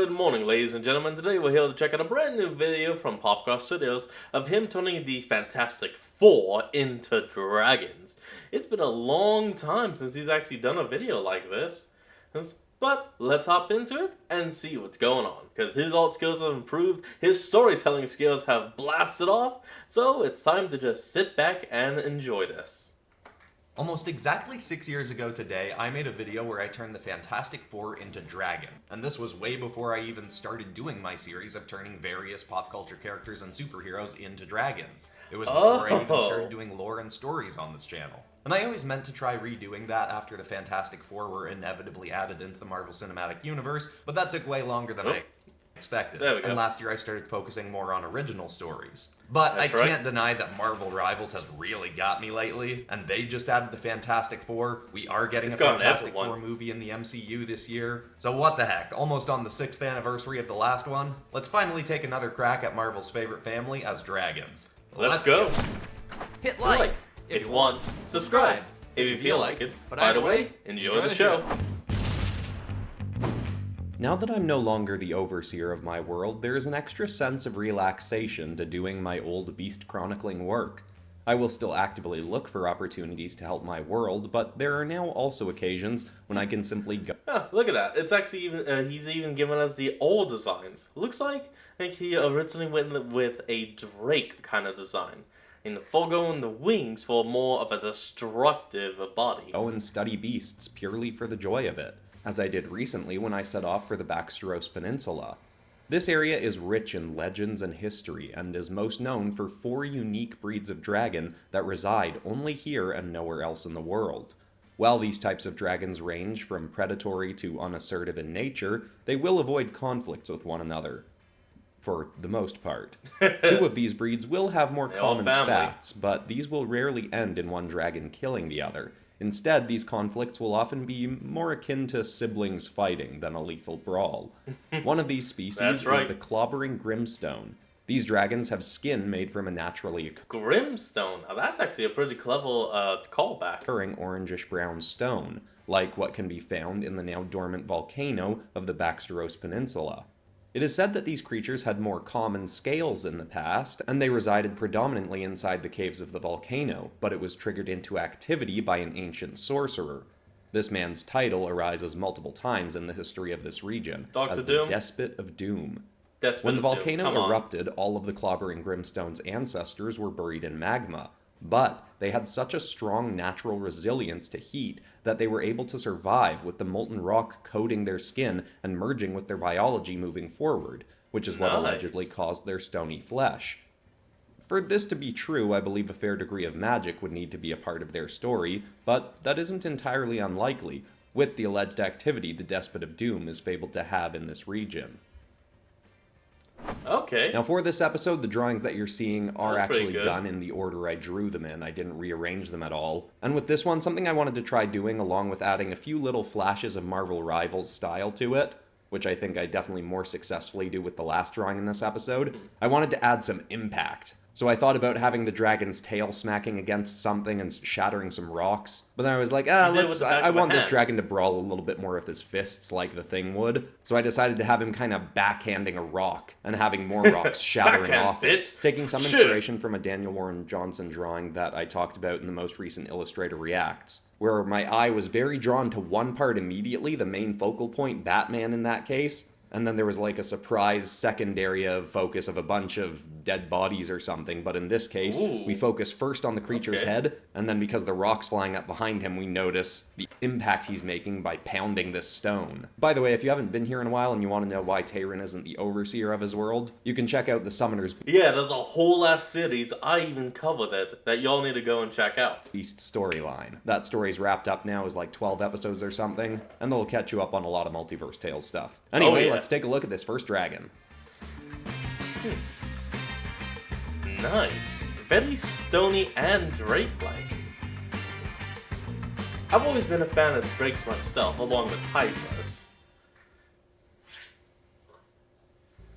Good morning, ladies and gentlemen. Today we're here to check out a brand new video from Popcross Studios of him turning the Fantastic Four into dragons. It's been a long time since he's actually done a video like this. But let's hop into it and see what's going on. Because his art skills have improved, his storytelling skills have blasted off, so it's time to just sit back and enjoy this. Almost exactly 6 years ago today, I made a video where I turned the Fantastic Four into dragon. And this was way before I even started doing my series of turning various pop culture characters and superheroes into dragons. It was before I even started doing lore and stories on this channel. And I always meant to try redoing that after the Fantastic Four were inevitably added into the Marvel Cinematic Universe, but that took way longer than I expected. There we go. And last year I started focusing more on original stories. But I can't deny that Marvel Rivals has really got me lately, and they just added the Fantastic Four. We are getting a Fantastic Four movie in the MCU this year. So what the heck, almost on the 6th anniversary of the last one, let's finally take another crack at Marvel's favorite family as dragons. Let's go. Hit like if you want, subscribe if you feel like it. But either way, enjoy the show. Now that I'm no longer the overseer of my world, there is an extra sense of relaxation to doing my old beast chronicling work. I will still actively look for opportunities to help my world, but there are now also occasions when I can simply go. Look at that. It's actually even, he's even given us the old designs. Looks like he originally went with a Drake kind of design. In the foreground and the wings for more of a destructive body. Go and study beasts purely for the joy of it, as I did recently when I set off for the Baxteros Peninsula. This area is rich in legends and history, and is most known for 4 unique breeds of dragon that reside only here and nowhere else in the world. While these types of dragons range from predatory to unassertive in nature, they will avoid conflicts with one another. For the most part. 2 of these breeds will have more common spats, but these will rarely end in one dragon killing the other. Instead, these conflicts will often be more akin to siblings fighting than a lethal brawl. One of these species is the clobbering grimstone. These dragons have skin made from a naturally Grimstone? Now that's actually a pretty clever callback. Occurring orangish-brown stone, like what can be found in the now dormant volcano of the Baxteros Peninsula. It is said that these creatures had more common scales in the past, and they resided predominantly inside the caves of the volcano, but it was triggered into activity by an ancient sorcerer. This man's title arises multiple times in the history of this region, as the Despot of Doom. When the volcano erupted, all of the clobbering grimstone's ancestors were buried in magma. But they had such a strong natural resilience to heat that they were able to survive with the molten rock coating their skin and merging with their biology moving forward, which is what allegedly caused their stony flesh. For this to be true, I believe a fair degree of magic would need to be a part of their story, but that isn't entirely unlikely, with the alleged activity the Despot of Doom is fabled to have in this region. Okay. Now for this episode, the drawings that you're seeing are actually done in the order I drew them in. I didn't rearrange them at all. And with this one, something I wanted to try doing, along with adding a few little flashes of Marvel Rivals style to it, which I think I definitely more successfully do with the last drawing in this episode, I wanted to add some impact. So I thought about having the dragon's tail smacking against something and shattering some rocks. But then I was like, I want this dragon to brawl a little bit more with his fists like the Thing would. So I decided to have him kind of backhanding a rock and having more rocks shattering off it. Taking some inspiration from a Daniel Warren Johnson drawing that I talked about in the most recent Illustrator Reacts, where my eye was very drawn to one part immediately, the main focal point, Batman in that case. And then there was like a surprise second area of focus of a bunch of dead bodies or something. But in this case, we focus first on the creature's head, and then because the rock's flying up behind him, we notice the impact he's making by pounding this stone. By the way, if you haven't been here in a while and you want to know why Tayrin isn't the overseer of his world, you can check out the Summoner's Yeah, there's a whole ass series, I even covered it, that y'all need to go and check out. Beast storyline. That story's wrapped up now, is like 12 episodes or something, and they'll catch you up on a lot of Multiverse Tales stuff. Anyway, let's take a look at this first dragon. Nice. Very stony and Drake-like. I've always been a fan of Drakes myself, along with Hydras.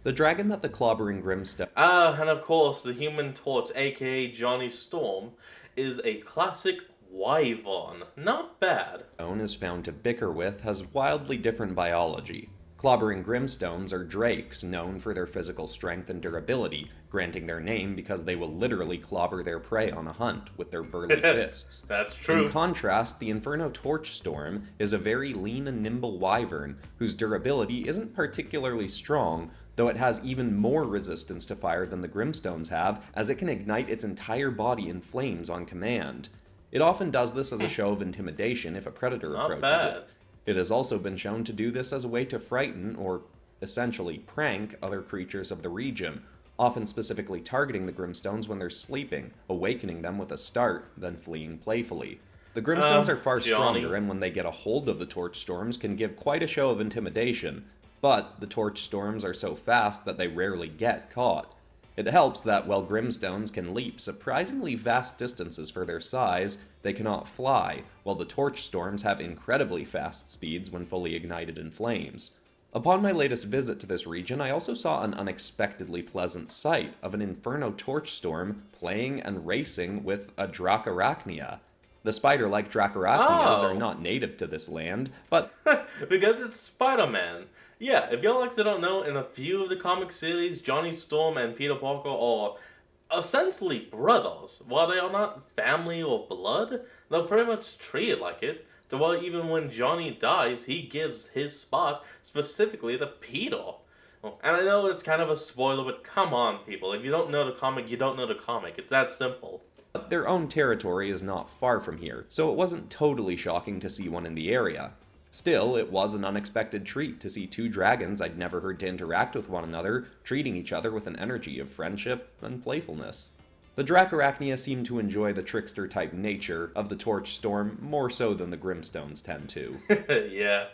The dragon that the clobbering grimstone... and of course, the Human Torch, aka Johnny Storm, is a classic Wyvern. Not bad. Is found to bicker with has wildly different biology. Clobbering Grimstones are drakes known for their physical strength and durability, granting their name because they will literally clobber their prey on a hunt with their burly fists. That's true. In contrast, the Inferno Torchstorm is a very lean and nimble wyvern whose durability isn't particularly strong, though it has even more resistance to fire than the Grimstones have, as it can ignite its entire body in flames on command. It often does this as a show of intimidation if a predator approaches it. It has also been shown to do this as a way to frighten, or essentially prank, other creatures of the region, often specifically targeting the Grimstones when they're sleeping, awakening them with a start, then fleeing playfully. The Grimstones are far stronger, and when they get a hold of the Torchstorms can give quite a show of intimidation, but the Torchstorms are so fast that they rarely get caught. It helps that while Grimstones can leap surprisingly vast distances for their size, they cannot fly, while the Torchstorms have incredibly fast speeds when fully ignited in flames. Upon my latest visit to this region, I also saw an unexpectedly pleasant sight of an Inferno Torchstorm playing and racing with a Dracarachnia. The spider-like Dracarachnias are not native to this land, but... because it's Spider-Man. Yeah, if y'all actually don't know, in a few of the comic series, Johnny Storm and Peter Parker are essentially brothers. While they are not family or blood, they're pretty much treated like it. To where even when Johnny dies, he gives his spot specifically to Peter. And I know it's kind of a spoiler, but come on, people. If you don't know the comic, you don't know the comic. It's that simple. But their own territory is not far from here, so it wasn't totally shocking to see one in the area. Still, it was an unexpected treat to see two dragons I'd never heard to interact with one another, treating each other with an energy of friendship and playfulness. The Dracarachnia seem to enjoy the trickster-type nature of the Torchstorm more so than the Grimstones tend to. Yeah.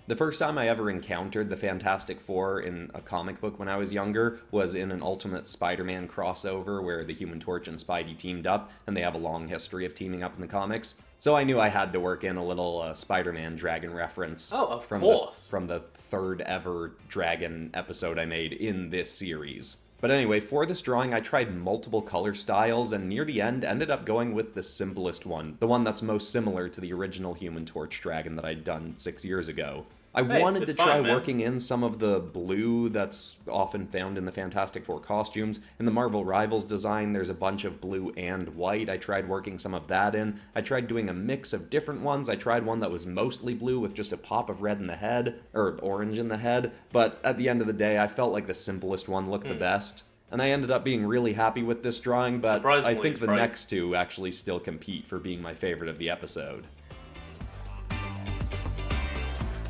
The first time I ever encountered the Fantastic Four in a comic book when I was younger was in an Ultimate Spider-Man crossover where the Human Torch and Spidey teamed up, and they have a long history of teaming up in the comics. So I knew I had to work in a little Spider-Man dragon reference. Oh, of course. From the third ever dragon episode I made in this series. But anyway, for this drawing I tried multiple color styles, and near the end ended up going with the simplest one, the one that's most similar to the original Human Torch dragon that I'd done 6 years ago. I wanted to try working in some of the blue that's often found in the Fantastic Four costumes. In the Marvel Rivals design, there's a bunch of blue and white. I tried working some of that in. I tried doing a mix of different ones. I tried one that was mostly blue with just a pop of red in the head, or orange in the head. But at the end of the day, I felt like the simplest one looked the best. And I ended up being really happy with this drawing, but I think the next two actually still compete for being my favorite of the episode.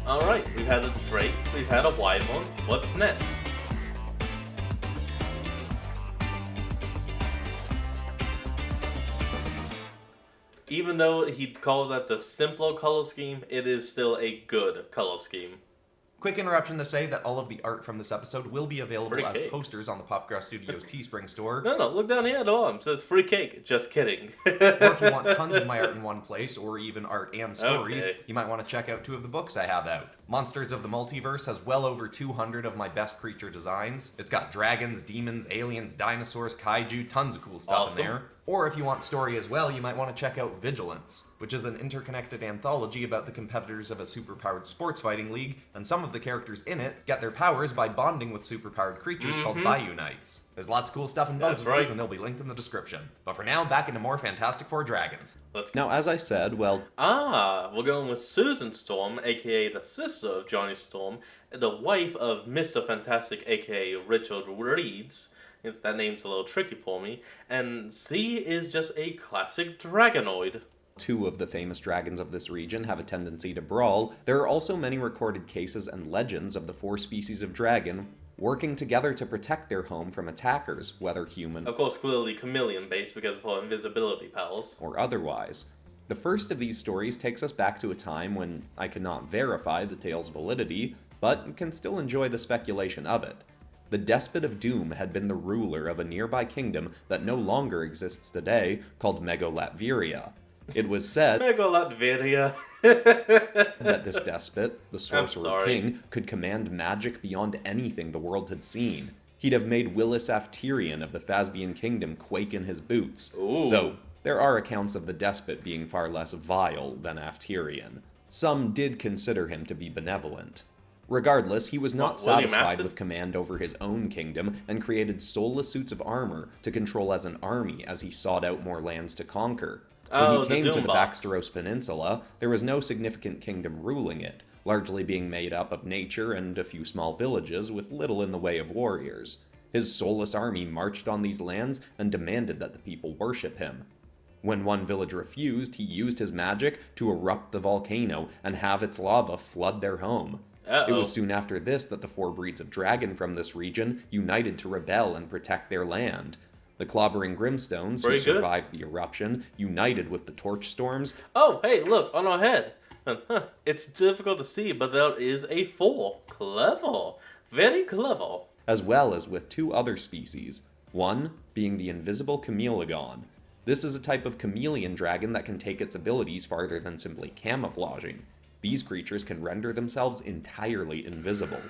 Alright, we've had a Drake, we've had a Wyvern. What's next? Even though he calls that the simpler color scheme, it is still a good color scheme. Quick interruption to say that all of the art from this episode will be available as posters on the Popgrass Studios Teespring store. No, look down here at the bottom. It says free cake. Just kidding. Or if you want tons of my art in one place, or even art and stories, you might want to check out 2 of the books I have out. Monsters of the Multiverse has well over 200 of my best creature designs. It's got dragons, demons, aliens, dinosaurs, kaiju, tons of cool stuff in there. Or if you want story as well, you might want to check out Vigilance, which is an interconnected anthology about the competitors of a superpowered sports fighting league, and some of the characters in it get their powers by bonding with superpowered creatures called Bayou Knights. There's lots of cool stuff in both of these, and they'll be linked in the description. But for now, back into more Fantastic Four dragons. Now, as I said, well... we're going with Susan Storm, aka the sister of Johnny Storm, the wife of Mr. Fantastic, aka Richard Reeds. That name's a little tricky for me. And she is just a classic dragonoid. 2 of the famous dragons of this region have a tendency to brawl. There are also many recorded cases and legends of the 4 species of dragon working together to protect their home from attackers, whether human... Of course, clearly chameleon-based because of her invisibility powers. ...or otherwise. The first of these stories takes us back to a time when I cannot verify the tale's validity, but can still enjoy the speculation of it. The Despot of Doom had been the ruler of a nearby kingdom that no longer exists today, called Megalatveria. It was said Megalatveria that this despot, the Sorcerer King, could command magic beyond anything the world had seen. He'd have made Willis Afterian of the Phasbian Kingdom quake in his boots. Ooh. Though there are accounts of the despot being far less vile than Afterian. Some did consider him to be benevolent. Regardless, he was not What, William satisfied Afton? with command over his own kingdom and created soulless suits of armor to control as an army as he sought out more lands to conquer. When Oh, he the came to the Doombots. Baxteros Peninsula, there was no significant kingdom ruling it, largely being made up of nature and a few small villages with little in the way of warriors. His soulless army marched on these lands and demanded that the people worship him. When one village refused, he used his magic to erupt the volcano and have its lava flood their home. It was soon after this that the 4 breeds of dragon from this region united to rebel and protect their land. The Clobbering Grimstones, who survived the eruption, united with the Torch Storms. Oh, hey, look, on our head. It's difficult to see, but there is a 4. Clever. Very clever. As well as with 2 other species. One being the Invisible Chameleon. This is a type of chameleon dragon that can take its abilities farther than simply camouflaging. These creatures can render themselves entirely invisible.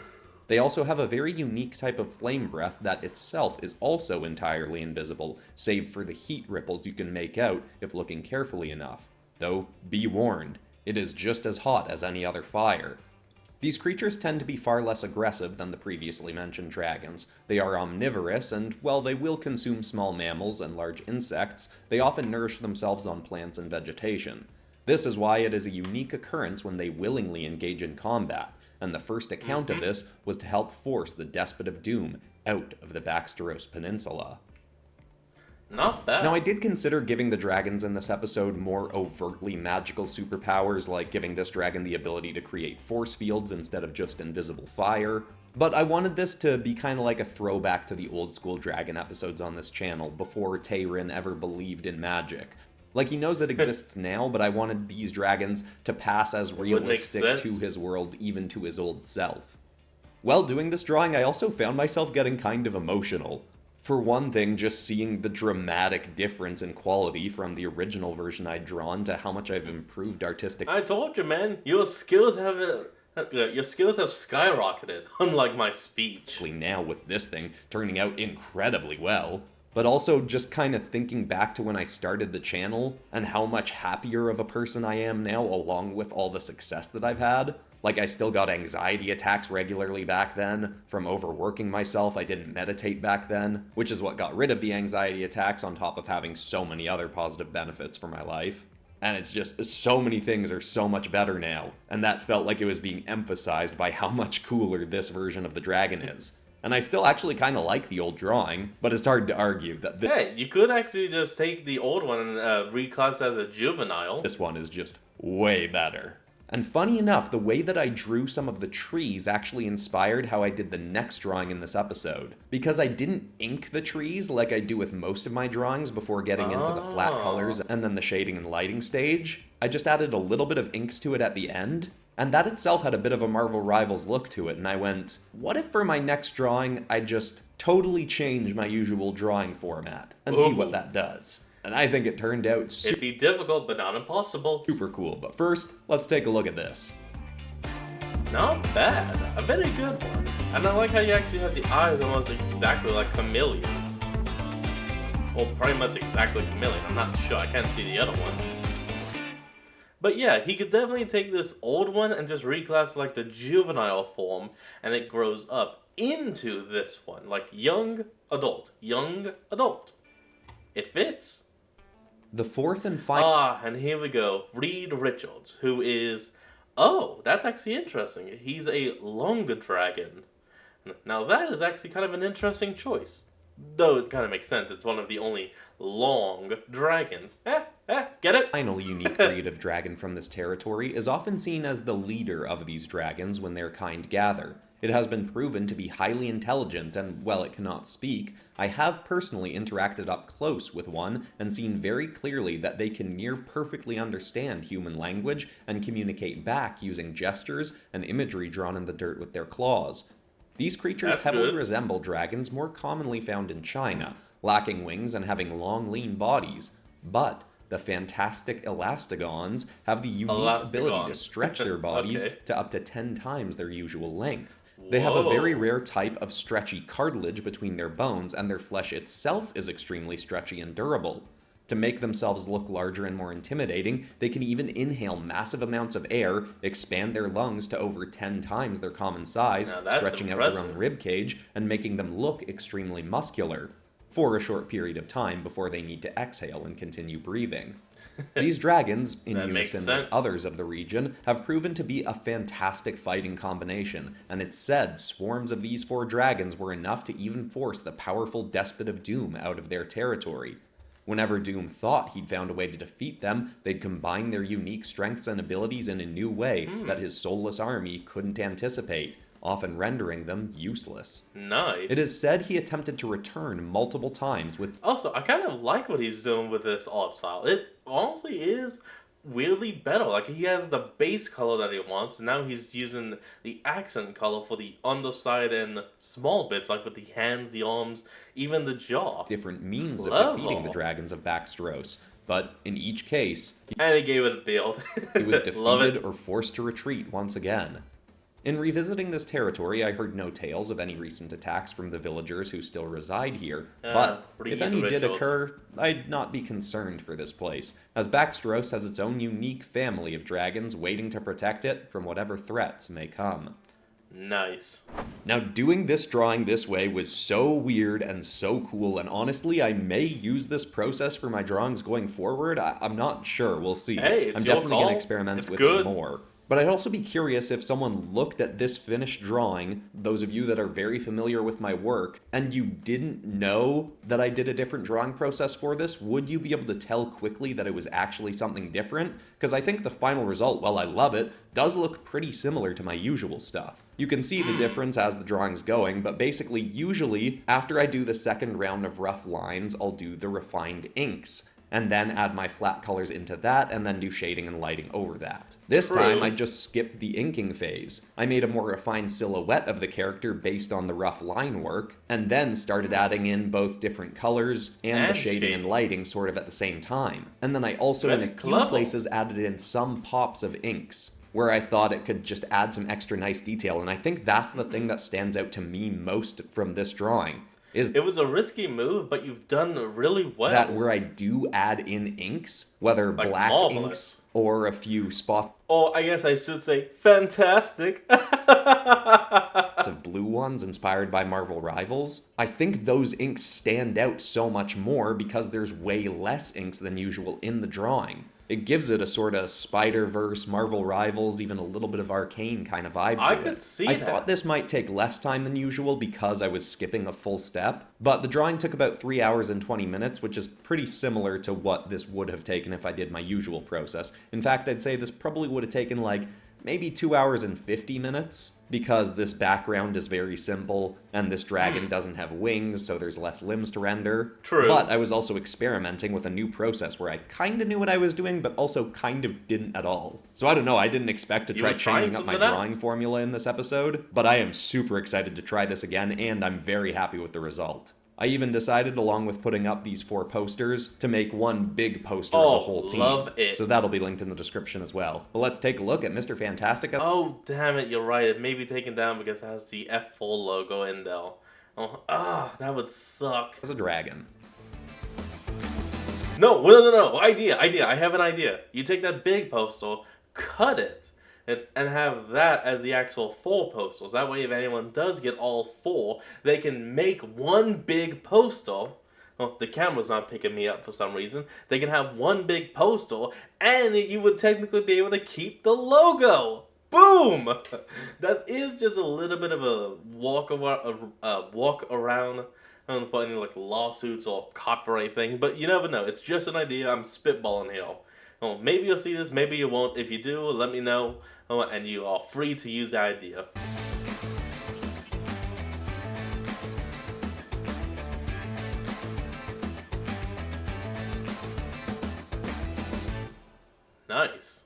They also have a very unique type of flame breath that itself is also entirely invisible, save for the heat ripples you can make out if looking carefully enough. Though, be warned, it is just as hot as any other fire. These creatures tend to be far less aggressive than the previously mentioned dragons. They are omnivorous, and while they will consume small mammals and large insects, they often nourish themselves on plants and vegetation. This is why it is a unique occurrence when they willingly engage in combat, and the first account of this was to help force the Despot of Doom out of the Baxteros Peninsula. Not bad. Now, I did consider giving the dragons in this episode more overtly magical superpowers, like giving this dragon the ability to create force fields instead of just invisible fire. But I wanted this to be kind of like a throwback to the old school dragon episodes on this channel, before Tayrin ever believed in magic. Like, he knows it exists now, but I wanted these dragons to pass as realistic to his world, even to his old self. While doing this drawing, I also found myself getting kind of emotional. For one thing, just seeing the dramatic difference in quality from the original version I'd drawn to how much I've improved artistic. I told you, man, your skills have skyrocketed, unlike my speech. Now with this thing turning out incredibly well. But also just kind of thinking back to when I started the channel and how much happier of a person I am now, along with all the success that I've had. Like, I still got anxiety attacks regularly back then from overworking myself. I didn't meditate back then, which is what got rid of the anxiety attacks, on top of having so many other positive benefits for my life. And it's just, so many things are so much better now, and that felt like it was being emphasized by how much cooler this version of the dragon is. And I still actually kind of like the old drawing, but it's hard to argue that Hey, you could actually just take the old one and reclass as a juvenile. This one is just way better. And funny enough, the way that I drew some of the trees actually inspired how I did the next drawing in this episode. Because I didn't ink the trees like I do with most of my drawings before getting into the flat colors and then the shading and lighting stage, I just added a little bit of inks to it at the end. And that itself had a bit of a Marvel Rivals look to it, and I went, what if for my next drawing I just totally change my usual drawing format and see what that does? And I think it turned out It'd be difficult, but not impossible. super cool. But first, let's take a look at this. Not bad. A very good one. And I like how you actually have the eyes almost exactly like Chameleon. Well, pretty much exactly Chameleon. I'm not sure. I can't see the other one. But yeah, he could definitely take this old one and just reclass like the juvenile form, and it grows up into this one, like young adult. It fits. The fourth and final... and here we go. Reed Richards, who is... Oh, that's actually interesting. He's a longer dragon. Now that is actually kind of an interesting choice. Though it kind of makes sense. It's one of the only long dragons. Get it? Final unique breed of dragon from this territory is often seen as the leader of these dragons when their kind gather. It has been proven to be highly intelligent, and while it cannot speak, I have personally interacted up close with one and seen very clearly that they can near perfectly understand human language and communicate back using gestures and imagery drawn in the dirt with their claws. These creatures heavily resemble dragons more commonly found in China, lacking wings and having long, lean bodies. But the fantastic Elastigons have the unique ability to stretch their bodies to up to 10 times their usual length. They have a very rare type of stretchy cartilage between their bones, and their flesh itself is extremely stretchy and durable. To make themselves look larger and more intimidating, they can even inhale massive amounts of air, expand their lungs to over 10 times their common size, stretching out their own rib cage, and making them look extremely muscular for a short period of time before they need to exhale and continue breathing. These dragons, in unison with others of the region, have proven to be a fantastic fighting combination, and it's said swarms of these 4 dragons were enough to even force the powerful Despot of Doom out of their territory. Whenever Doom thought he'd found a way to defeat them, they'd combine their unique strengths and abilities in a new way that his soulless army couldn't anticipate, often rendering them useless. Nice. It is said he attempted to return multiple times with... Also, I kind of like what he's doing with this art style. It honestly is weirdly better. Like, he has the base color that he wants, and now he's using the accent color for the underside and small bits, like with the hands, the arms, even the jaw. Different means of defeating the dragons of Baxtros, but in each case... And he gave it a build. He was defeated or forced to retreat once again. In revisiting this territory, I heard no tales of any recent attacks from the villagers who still reside here, but if any did occur, I'd not be concerned for this place, as Baxtros has its own unique family of dragons waiting to protect it from whatever threats may come. Nice. Now, doing this drawing this way was so weird and so cool, and honestly, I may use this process for my drawings going forward. I'm not sure. We'll see. Hey, I'm definitely going to experiment with it more. But I'd also be curious if someone looked at this finished drawing, those of you that are very familiar with my work, and you didn't know that I did a different drawing process for this, would you be able to tell quickly that it was actually something different? Because I think the final result, while I love it, does look pretty similar to my usual stuff. You can see the difference as the drawing's going, but basically, usually, after I do the second round of rough lines, I'll do the refined inks, and then add my flat colors into that, and then do shading and lighting over that. This time, I just skipped the inking phase. I made a more refined silhouette of the character based on the rough line work, and then started adding in both different colors and the shading and lighting sort of at the same time. And then I also, in a few places, added in some pops of inks, where I thought it could just add some extra nice detail, and I think that's the thing that stands out to me most from this drawing. It was a risky move, but you've done really well. That where I do add in inks, whether like black inks or a few spots. Oh, I guess I should say fantastic. Of blue ones inspired by Marvel Rivals. I think those inks stand out so much more because there's way less inks than usual in the drawing. It gives it a sort of Spider-Verse, Marvel Rivals, even a little bit of Arcane kind of vibe to it. I could see that. I thought this might take less time than usual because I was skipping a full step, but the drawing took about 3 hours and 20 minutes, which is pretty similar to what this would have taken if I did my usual process. In fact, I'd say this probably would have taken like maybe 2 hours and 50 minutes, because this background is very simple, and this dragon doesn't have wings, so there's less limbs to render. True. But I was also experimenting with a new process where I kind of knew what I was doing, but also kind of didn't at all. So I don't know, I didn't expect to try changing up my drawing formula in this episode, but I am super excited to try this again, and I'm very happy with the result. I even decided, along with putting up these 4 posters, to make one big poster of the whole team. Love it. So that'll be linked in the description as well. But let's take a look at Mr. Fantastic. Oh, damn it, you're right. It may be taken down because it has the F4 logo in there. Oh, that would suck. As a dragon. No. Idea. I have an idea. You take that big poster, cut it, and have that as the actual 4 posters. That way, if anyone does get all 4, they can make one big poster. Well, the camera's not picking me up for some reason. They can have one big poster, and you would technically be able to keep the logo. Boom! That is just a little bit of a walk around. I don't know for any like lawsuits or copyright thing, but you never know. It's just an idea. I'm spitballing here. Oh, maybe you'll see this, maybe you won't. If you do, let me know, and you are free to use the idea. Nice.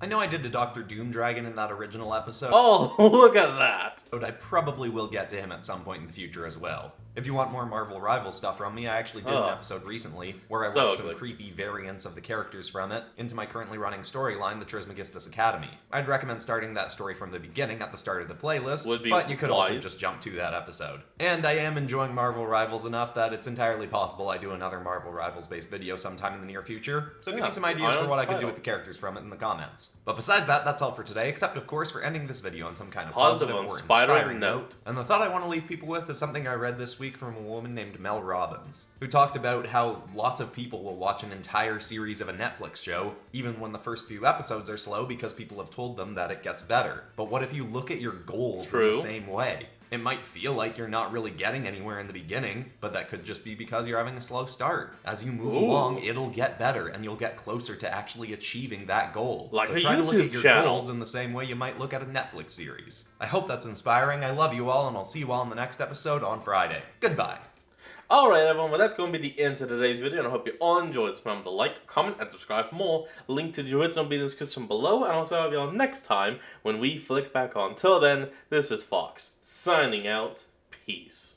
I know I did a Doctor Doom dragon in that original episode. Oh, look at that! But I probably will get to him at some point in the future as well. If you want more Marvel Rival stuff from me, I actually did an episode recently where I worked some creepy variants of the characters from it into my currently running storyline, the Trismegistus Academy. I'd recommend starting that story from the beginning at the start of the playlist, but you could also just jump to that episode. And I am enjoying Marvel Rivals enough that it's entirely possible I do another Marvel Rivals based video sometime in the near future, so give me some ideas for what I could do with the characters from it in the comments. But besides that, that's all for today, except of course for ending this video on some kind of positive or inspiring note. And the thought I want to leave people with is something I read this week from a woman named Mel Robbins, who talked about how lots of people will watch an entire series of a Netflix show, even when the first few episodes are slow because people have told them that it gets better. But what if you look at your goals in the same way? It might feel like you're not really getting anywhere in the beginning, but that could just be because you're having a slow start. As you move along, it'll get better, and you'll get closer to actually achieving that goal. Like so try to look at your goals in the same way you might look at a Netflix series. I hope that's inspiring. I love you all, and I'll see you all in the next episode on Friday. Goodbye. Alright everyone, well that's going to be the end of today's video, and I hope you all enjoyed it. Remember to like, comment, and subscribe for more. Link to the original will be in the description below, and I'll see you all next time when we flick back on. Till then, this is Fox, signing out. Peace.